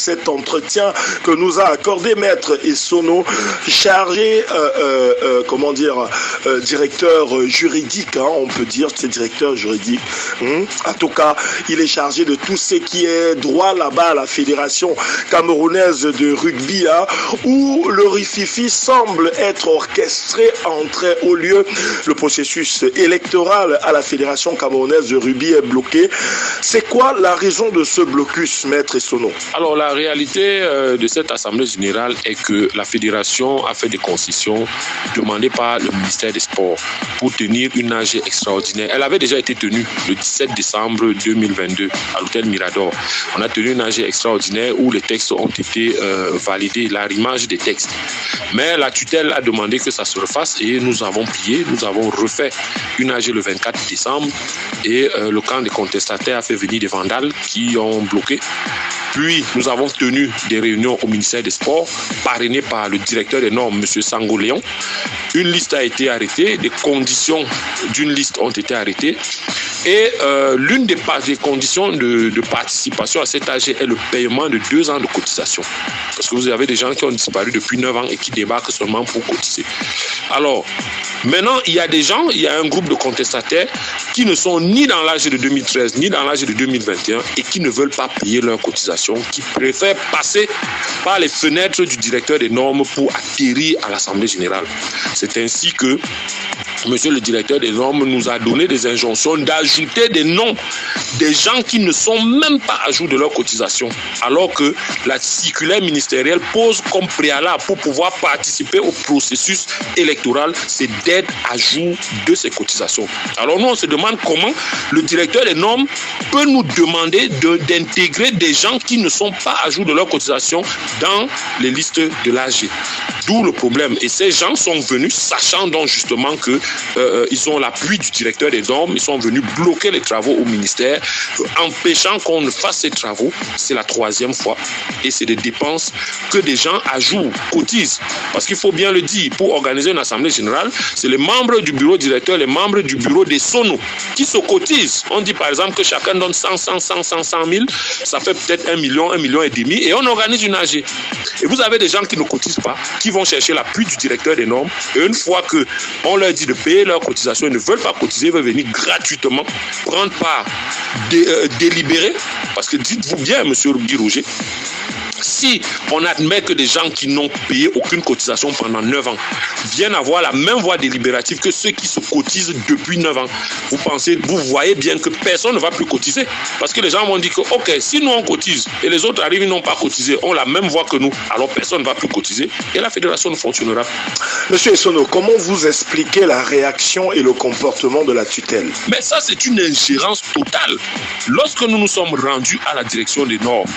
cet entretien que nous a accordé Maître Essono, chargé, directeur juridique, on peut dire, c'est directeur juridique. En tout cas, il est chargé de tout ce qui est droit là-bas à la Fédération camerounaise de rugby, où le rififi semble être orchestré, entrer au lieu. Le processus électoral à la Fédération camerounaise de rugby est bloqué. C'est quoi la raison de ce blocus, Maître Essono? Alors, la réalité de cette Assemblée générale est que la Fédération a fait des concessions demandées par le ministère des Sports pour tenir une AG extraordinaire. Elle avait déjà été tenue le 17 décembre 2022 à l'hôtel Mirador. On a tenu une AG extraordinaire où les textes ont été validés, l'arrimage des textes. Mais la tutelle a demandé que ça se refasse et nous avons plié, nous avons refait une AG le 24 décembre et le camp des contestataires a fait venir des vandales qui ont bloqué. Puis, nous avons tenu des réunions au ministère des Sports, parrainées par le directeur des normes, M. Sango Léon. Une liste a été arrêtée, des conditions d'une liste ont été arrêtées. Et l'une des conditions de participation à cette AG est le paiement de 2 ans de cotisation. Parce que vous avez des gens qui ont disparu depuis 9 ans et qui débarquent seulement pour cotiser. Alors, maintenant, il y a un groupe de contestataires qui ne sont ni dans l'AG de 2013, ni dans l'AG de 2021 et qui ne veulent pas payer leur cotisation, qui préfèrent passer par les fenêtres du directeur des normes pour atterrir à l'Assemblée générale. C'est ainsi que Monsieur le directeur des normes nous a donné des injonctions d'ajouter des noms des gens qui ne sont même pas à jour de leur cotisation, alors que la circulaire ministérielle pose comme préalable pour pouvoir participer au processus électoral, c'est d'être à jour de ces cotisations. Alors nous, on se demande comment le directeur des normes peut nous demander d'intégrer des gens qui ne sont pas à jour de leur cotisation dans les listes de l'AG. D'où le problème. Et ces gens sont venus, sachant donc justement que ils ont l'appui du directeur des normes, ils sont venus bloquer les travaux au ministère, empêchant qu'on ne fasse ces travaux. C'est la 3e fois. Et c'est des dépenses que des gens à jour cotisent. Parce qu'il faut bien le dire, pour organiser une assemblée générale, c'est les membres du bureau directeur, les membres du bureau des sonos qui se cotisent. On dit par exemple que chacun donne 100 000, ça fait peut-être 1 million, 1,5 million, et on organise une AG. Et vous avez des gens qui ne cotisent pas, qui vont chercher l'appui du directeur des normes, et une fois qu'on leur dit de payer leur cotisation, ils ne veulent pas cotiser, ils veulent venir gratuitement prendre part, délibérer, parce que dites-vous bien, monsieur Guy Roger, si on admet que des gens qui n'ont payé aucune cotisation pendant 9 ans viennent avoir la même voie délibérative que ceux qui se cotisent depuis 9 ans, vous voyez bien que personne ne va plus cotiser. Parce que les gens vont dire que, ok, si nous on cotise et les autres arrivent, ils n'ont pas cotisé, ont la même voie que nous, alors personne ne va plus cotiser et la fédération ne fonctionnera pas. Monsieur Essono, comment vous expliquez la réaction et le comportement de la tutelle? Mais ça, c'est une ingérence totale. Lorsque nous nous sommes rendus à la direction des normes,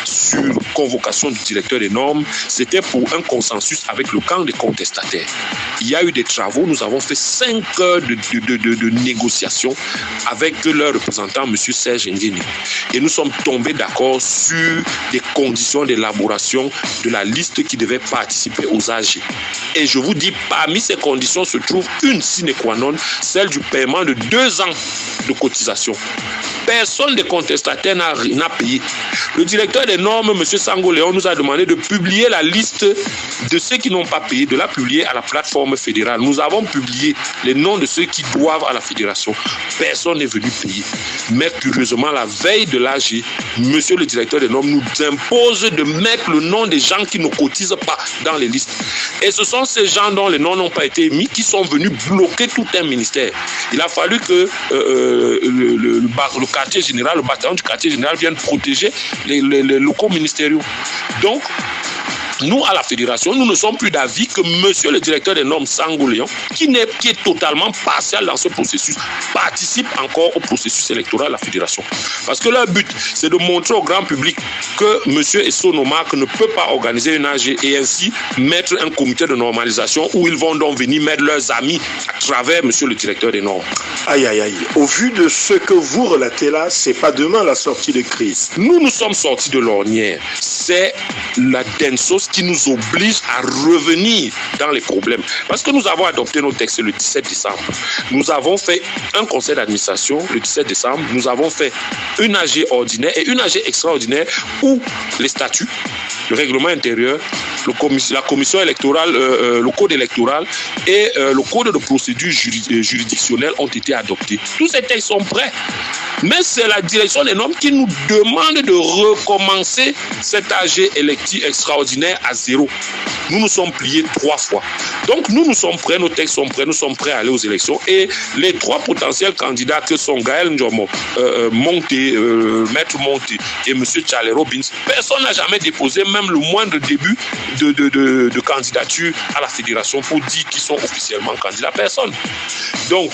sur convocation du directeur des normes, c'était pour un consensus avec le camp des contestataires. Il y a eu des travaux, nous avons fait 5 heures de négociations avec leur représentant, M. Serge Ndiéni. Et nous sommes tombés d'accord sur des conditions d'élaboration de la liste qui devait participer aux AG. Et je vous dis, parmi ces conditions se trouve une sine qua non, celle du paiement de 2 ans de cotisation. Personne des contestataires n'a payé. Le directeur des normes, M. Sango Léon, nous a demandé de publier la liste de ceux qui n'ont pas payé, de la publier à la plateforme fédérale. Nous avons publié les noms de ceux qui doivent à la fédération. Personne n'est venu payer. Mais curieusement, la veille de l'AG, M. le directeur des normes nous impose de mettre le nom des gens qui ne cotisent pas dans les listes. Et ce sont ces gens dont les noms n'ont pas été émis qui sont venus bloquer tout un ministère. Il a fallu que le quartier général, le bataillon du quartier général vienne protéger les locaux ministériaux. Donc, nous, à la fédération, nous ne sommes plus d'avis que monsieur le directeur des normes Sango Léon, qui est totalement partial dans ce processus, participe encore au processus électoral de la fédération. Parce que leur but, c'est de montrer au grand public que monsieur Essono Marc ne peut pas organiser une AG et ainsi mettre un comité de normalisation où ils vont donc venir mettre leurs amis à travers monsieur le directeur des normes. Aïe, aïe, aïe. Au vu de ce que vous relatez là, c'est pas demain la sortie de crise. Nous sommes sortis de l'ornière. C'est la DENSOS qui nous oblige à revenir dans les problèmes. Parce que nous avons adopté nos textes le 17 décembre. Nous avons fait un conseil d'administration le 17 décembre. Nous avons fait une AG ordinaire et une AG extraordinaire où les statuts, le règlement intérieur, la commission électorale, le code électoral et le code de procédure juridictionnelle ont été adoptés. Tous ces textes sont prêts. Mais c'est la direction des normes qui nous demande de recommencer cet AG électif extraordinaire à zéro. Nous nous sommes pliés 3 fois. Donc nous sommes prêts, nos textes sont prêts, nous sommes prêts à aller aux élections. Et les 3 potentiels candidats que sont Gaël Ndjomo, Monté, Maître Monté et M. Charles Robbins, personne n'a jamais déposé même le moindre début de candidature à la fédération pour dire qu'ils sont officiellement candidats. Personne. Donc,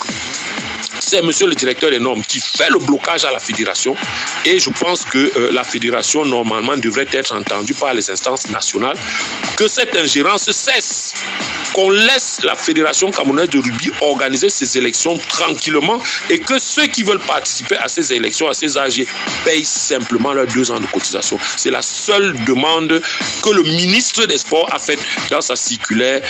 c'est monsieur le directeur des normes qui fait le blocage à la fédération et je pense que la fédération normalement devrait être entendue par les instances nationales, que cette ingérence cesse, qu'on laisse la fédération camerounaise de rugby organiser ses élections tranquillement et que ceux qui veulent participer à ces élections, à ces AG, payent simplement leurs 2 ans de cotisation. C'est la seule demande que le ministre des Sports a faite dans sa circulaire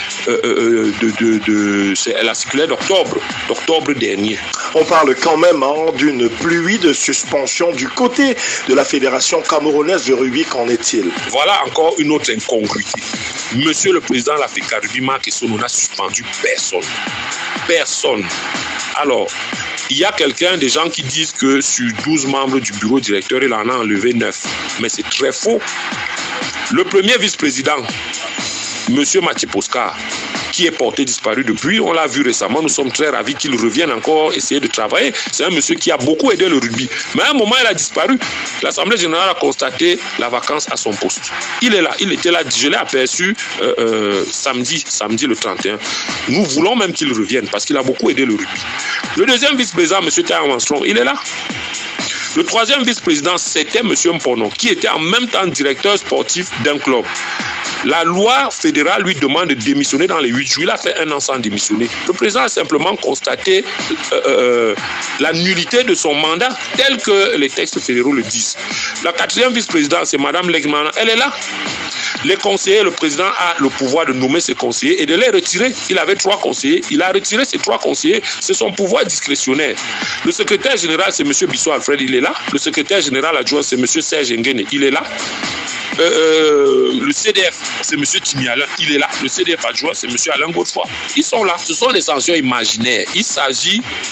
c'est la circulaire d'octobre dernier. On parle quand même d'une pluie de suspension du côté de la Fédération camerounaise de rugby. Qu'en est-il? Voilà encore une autre incongruité. Monsieur le président de la FECA Rugby, Marc Essono, n'a suspendu personne. Personne. Alors, il y a des gens qui disent que sur 12 membres du bureau directeur, il en a enlevé 9. Mais c'est très faux. Le premier vice-président, monsieur Mathieu Poscar, qui est porté disparu depuis, on l'a vu récemment, nous sommes très ravis qu'il revienne encore essayer de travailler. C'est un monsieur qui a beaucoup aidé le rugby. Mais à un moment, il a disparu. L'Assemblée générale a constaté la vacance à son poste. Il est là, il était là, je l'ai aperçu samedi le 31. Nous voulons même qu'il revienne parce qu'il a beaucoup aidé le rugby. Le deuxième vice-président, monsieur Taïwan Manslon, il est là. Le troisième vice-président, c'était M. Mpono, qui était en même temps directeur sportif d'un club. La loi fédérale lui demande de démissionner dans les 8 jours. Il a fait 1 an sans démissionner. Le président a simplement constaté la nullité de son mandat, tel que les textes fédéraux le disent. La 4e vice-présidente, c'est Mme Legman. Elle est là. Les conseillers, le président a le pouvoir de nommer ses conseillers et de les retirer. Il avait 3 conseillers. Il a retiré ses 3 conseillers. C'est son pouvoir discrétionnaire. Le secrétaire général, c'est M. Bissot Alfred. Il est là. Le secrétaire général adjoint, c'est M. Serge Nguene. Il est là. Le CDF, c'est M. Timiala, il est là. Le CDF adjoint, c'est M. Alain Godefroy. Ils sont là. Ce sont des sanctions imaginaires. Il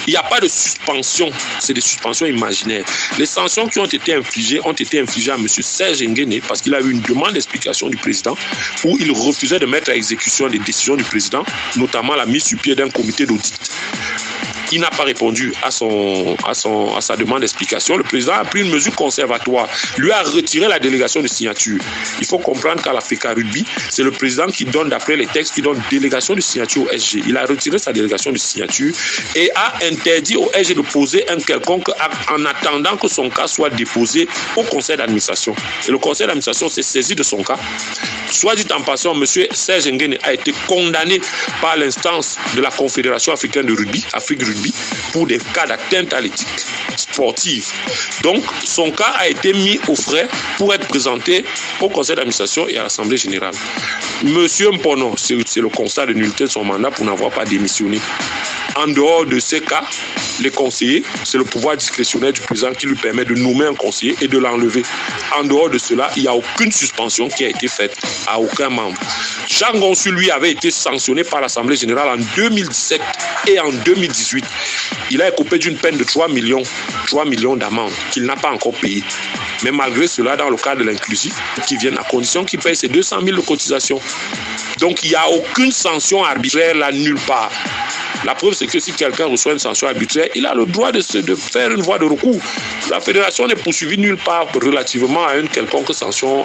n'y a pas de suspension. C'est des suspensions imaginaires. Les sanctions qui ont été infligées à M. Serge Nguene parce qu'il a eu une demande d'explication du président où il refusait de mettre à exécution les décisions du président, notamment la mise sur pied d'un comité d'audit. Il n'a pas répondu à sa demande d'explication. Le président a pris une mesure conservatoire, lui a retiré la délégation de signature. Il faut comprendre qu'à la FECA Rugby, c'est le président qui donne, d'après les textes, qui donne délégation de signature au SG. Il a retiré sa délégation de signature et a interdit au SG de poser un quelconque acte en attendant que son cas soit déposé au conseil d'administration. Et le conseil d'administration s'est saisi de son cas. Soit dit en passant, M. Serge Nguene a été condamné par l'instance de la Confédération africaine de rugby, Afrique Rugby, pour des cas d'atteinte à l'éthique sportive. Donc, son cas a été mis au frais pour être présenté au conseil d'administration et à l'Assemblée générale. Monsieur Mpono, c'est le constat de nullité de son mandat pour n'avoir pas démissionné. En dehors de ces cas, les conseillers, c'est le pouvoir discrétionnaire du président qui lui permet de nommer un conseiller et de l'enlever. En dehors de cela, il n'y a aucune suspension qui a été faite à aucun membre. Jean Gonsu, lui, avait été sanctionné par l'Assemblée générale en 2017 et en 2018. Il a écopé d'une peine de 3 millions d'amende qu'il n'a pas encore payé. Mais malgré cela, dans le cadre de l'inclusif, qui viennent à condition qu'il paye ses 200 000 de cotisation. Donc, il n'y a aucune sanction arbitraire là, nulle part. La preuve, c'est que si quelqu'un reçoit une sanction arbitraire, il a le droit de faire une voie de recours. La fédération n'est poursuivie nulle part relativement à une quelconque sanction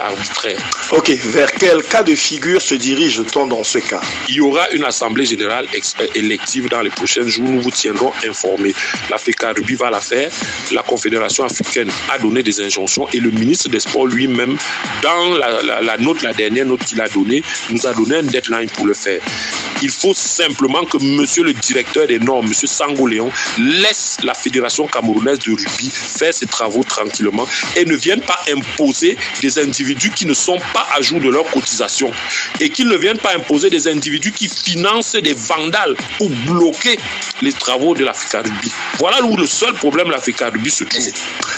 arbitraire. Ok, vers quel cas de figure se dirige-t-on dans ce cas? Il y aura une assemblée générale élective dans les prochains jours. Nous vous tiendrons informés. La FECA Rugby va la faire. La Confédération africaine a donné des injonctions et le ministre des Sports lui-même, dans la dernière note qu'il a donnée, nous a donné un deadline pour le faire. Il faut simplement que monsieur le directeur des normes, monsieur Sango Léon, laisse la Fédération camerounaise de rugby faire ses travaux tranquillement et ne vienne pas imposer des individus qui ne sont pas à jour de leur cotisation et qu'ils ne viennent pas imposer des individus qui financent des vandales pour bloquer les travaux de l'Africa Rugby. Voilà où le seul problème de l'Africa Rugby se trouve.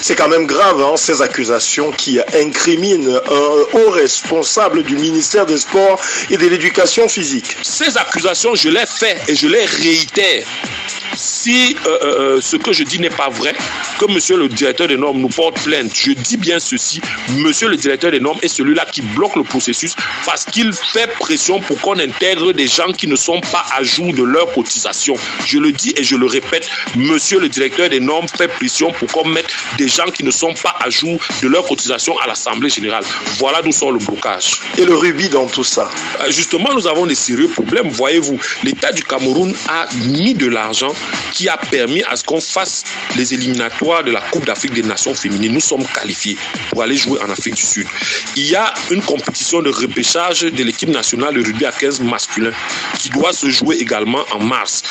C'est quand même grave, hein, ces accusations qui incriminent un haut responsable du ministère des Sports et de l'Éducation physique. Ces accusations, je les fais et je les réitère. Si ce que je dis n'est pas vrai, que monsieur le directeur des normes nous porte plainte, je dis bien ceci, monsieur le directeur des normes est celui-là qui bloque le processus parce qu'il fait pression pour qu'on intègre des gens qui ne sont pas à jour de leur cotisation. Je le dis et je le répète, monsieur le directeur des normes fait pression pour qu'on mette des gens qui ne sont pas à jour de leur cotisation à l'Assemblée générale. Voilà d'où sort le blocage. Et le rugby dans tout ça? Justement, nous avons des sérieux problèmes. Voyez-vous, l'État du Cameroun a mis de l'argent qui a permis à ce qu'on fasse les éliminatoires de la Coupe d'Afrique des Nations féminines. Nous sommes qualifiés pour aller jouer en Afrique du Sud. Il y a une compétition de repêchage de l'équipe nationale de rugby à 15 masculin qui doit se jouer également en mars.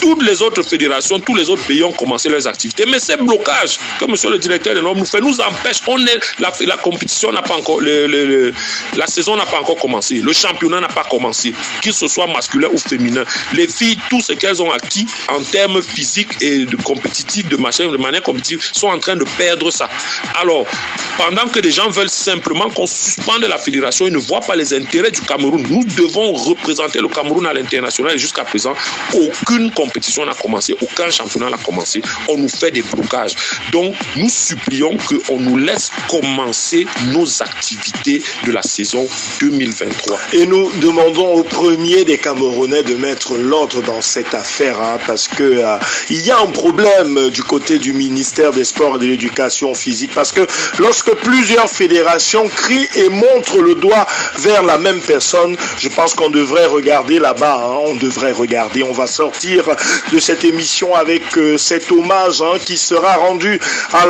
Toutes les autres fédérations, tous les autres pays ont commencé leurs activités, mais ces blocages que monsieur le directeur des normes nous fait nous empêche. La compétition n'a pas encore, la saison n'a pas encore commencé, le championnat n'a pas commencé, qu'il ce soit masculin ou féminin. Les filles, tout ce qu'elles ont acquis en termes physiques et de compétitifs, de manière compétitive, sont en train de perdre ça. Alors, pendant que des gens veulent simplement qu'on suspende la fédération, ils ne voient pas les intérêts du Cameroun. Nous devons représenter le Cameroun à l'international et jusqu'à présent, aucune compétition n'a commencé, aucun championnat n'a commencé. On nous fait des blocages. Donc, nous supplions qu'on nous laisse commencer nos activités de la saison 2023. Et nous demandons au premier des Camerounais de mettre l'ordre dans cette affaire, hein, parce que il y a un problème du côté du ministère des Sports et de l'Éducation physique, parce que lorsque plusieurs fédérations crient et montrent le doigt vers la même personne, je pense qu'on devrait regarder là-bas, hein, on devrait regarder. On va sortir de cette émission avec cet hommage, hein, qui sera rendu à